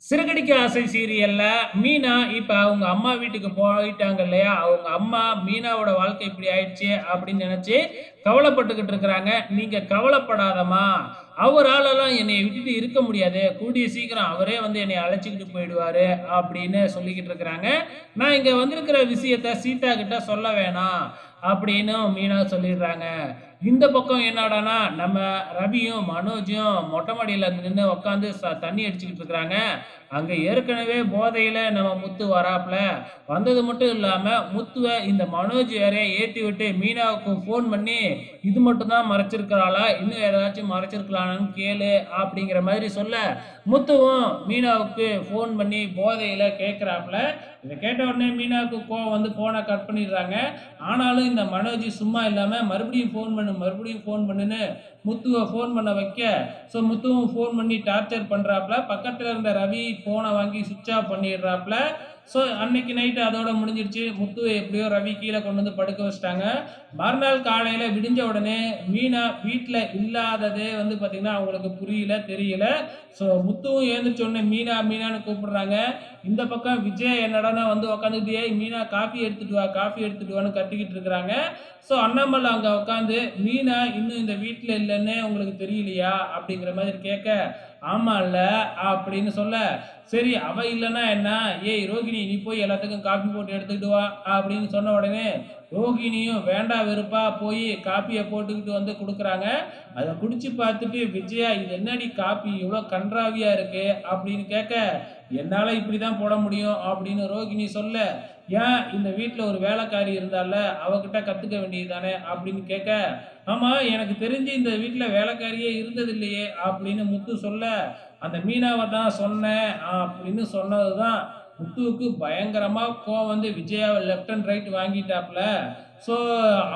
சிறகடிக்க ஆசை சீரியல்ல மீனா இப்ப அவங்க அம்மா வீட்டுக்கு போயிட்டாங்க இல்லையா? அவங்க அம்மா மீனாவோட வாழ்க்கை இப்படி ஆயிடுச்சே அப்படின்னு நினைச்சு கவலைப்பட்டுக்கிட்டு இருக்கிறாங்க. நீங்க கவலைப்படாதம்மா. அவராலலாம் என்னைய விட்டுட்டு இருக்க முடியாது. கூடிய சீக்கிரம் அவரே வந்து என்னைய அழைச்சுக்கிட்டு போயிடுவாரு அப்படின்னு சொல்லிக்கிட்டு இருக்கிறாங்க. நான் இங்க வந்திருக்கிற விஷயத்த சீதா கிட்ட சொல்ல வேணாம் அப்படின்னு மீனா சொல்லிடுறாங்க. இந்த பக்கம் என்னடான்னா, நம்ம ரவியும், மனோஜும் மொட்டை மாடியில நின்னு உட்காந்து தண்ணி அடிச்சுக்கிட்டு இருக்கிறாங்க. அங்க ஏற்கனவே போதையில நம்ம முத்து வராப்ல. வந்தது மட்டும் இல்லாம, முத்துவ இந்த மனோஜ் வேற ஏத்தி விட்டு மீனாவுக்கு ஃபோன் பண்ணி, "இது மட்டும் தான் மறைச்சிருக்கிறாளா? இன்னும் ஏதாச்சும் மறைச்சிருக்கலான்னு கேளு" அப்படிங்கிற மாதிரி சொல்ல, முத்துவும் மீனாவுக்கு ஃபோன் பண்ணி போதையில கேட்கிறாப்ல. இத கேட்ட உடனே மீனாவுக்கு கோவம் வந்து ஃபோன கட் பண்ணிடுறாங்க. ஆனாலும் இந்த மனோஜ் சும்மா இல்லாம மறுபடியும் ஃபோன் பண்ணு, மறுபடியும் ஃபோன் பண்ணுன்னு முத்துவ ஃபோன் பண்ண வைக்க, முத்துவும் ஃபோன் பண்ணி டார்ச்சர் பண்றாப்ல. பக்கத்துல இருந்த ரவி ஃபோன வாங்கி ஸ்விட்ச் ஆஃப் பண்ணிடுறாப்ல. அன்னைக்கு நைட் அதோட முடிஞ்சிருச்சு. முத்துவ எப்படியோ ரவி கீழ கொண்டு வந்து படுக்க வச்சுட்டாங்க. மறுநாள் காலையில விடிஞ்ச உடனே மீனா வீட்ல இல்லாததே வந்து பார்த்தீங்கன்னா, அவங்களுக்கு புரியல, தெரியல. முத்துவும் எழுந்திரிச்ச உடனே மீனா, மீனான்னு கூப்பிடுறாங்க. இந்த பக்கம் விஜய் என்னடான்னா வந்து உட்காந்துக்கிட்டு, "ஏய் மீனா காஃபி எடுத்துட்டு வா, காஃபி எடுத்துட்டு வான்னு" கத்திக்கிட்டு இருக்கிறாங்க. அண்ணாமலை அங்க உட்காந்து, "மீனா இன்னும் இந்த வீட்ல இல்லன்னே உங்களுக்கு தெரியலையா?" அப்படிங்கிற மாதிரி கேட்க, "ஆமால்ல" அப்படின்னு சொல்ல, "சரி அவ இல்லன்னா என்ன? ஏய் ரோகிணி நீ போய் எல்லாத்துக்கும் காஃபி போட்டு எடுத்துக்கிட்டு வா" அப்படின்னு சொன்ன உடனே, ரோகிணியும் வேண்டா வெறுப்பா போய் காப்பிய போட்டுக்கிட்டு வந்து குடுக்குறாங்க. அத குடிச்சு பார்த்துட்டு, "விஜயா இது என்னடி காப்பி இவ்ளோ கண்றாவியா இருக்கு?" அப்படின்னு கேட்க, "என்னால இப்படிதான் போட முடியும்" அப்படின்னு ரோகிணி சொல்ல, "ஏன் இந்த வீட்ல ஒரு வேலைக்காரி இருந்தால்ல, அவகிட்ட கத்துக்க வேண்டியது தானே" அப்படின்னு கேட்க, "ஆமா எனக்கு தெரிஞ்சு இந்த வீட்ல வேலைக்காரியே இருந்ததில்லையே" அப்படின்னு முத்து சொல்ல, "அந்த மீனாவ தான் சொன்னேன்" அப்படின்னு சொன்னது தான் முத்துவுக்கு பயங்கரமா கோவம் வந்து விஜயாவ லெஃப்ட் அண்ட் ரைட் வாங்கிட்டாப்ல. ஸோ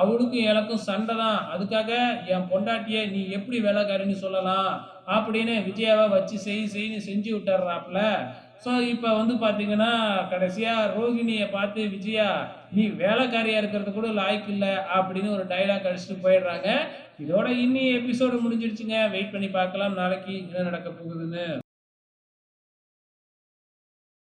அவளுக்கும் எனக்கும் சண்டை தான். அதுக்காக என் பொண்டாட்டிய நீ எப்படி வேலைக்காரின்னு சொல்லலாம்? அப்படின்னு விஜயாவ வச்சு செய்ன்னு செஞ்சு விட்டுர்றாப்ல. இப்ப வந்து பார்த்தீங்கன்னா, கடைசியா ரோகிணிய பார்த்து விஜயா, "நீ வேலைக்காரியா இருக்கிறதுக்கு கூட லாயக்கு இல்ல" அப்படின்னு ஒரு டயலாக் அடிச்சுட்டு போயிடுறாங்க. இதோட இன்னி எபிசோடு முடிஞ்சிருச்சுங்க. வெயிட் பண்ணி பார்க்கலாம் நாளைக்கு என்ன நடக்க போகுதுன்னு.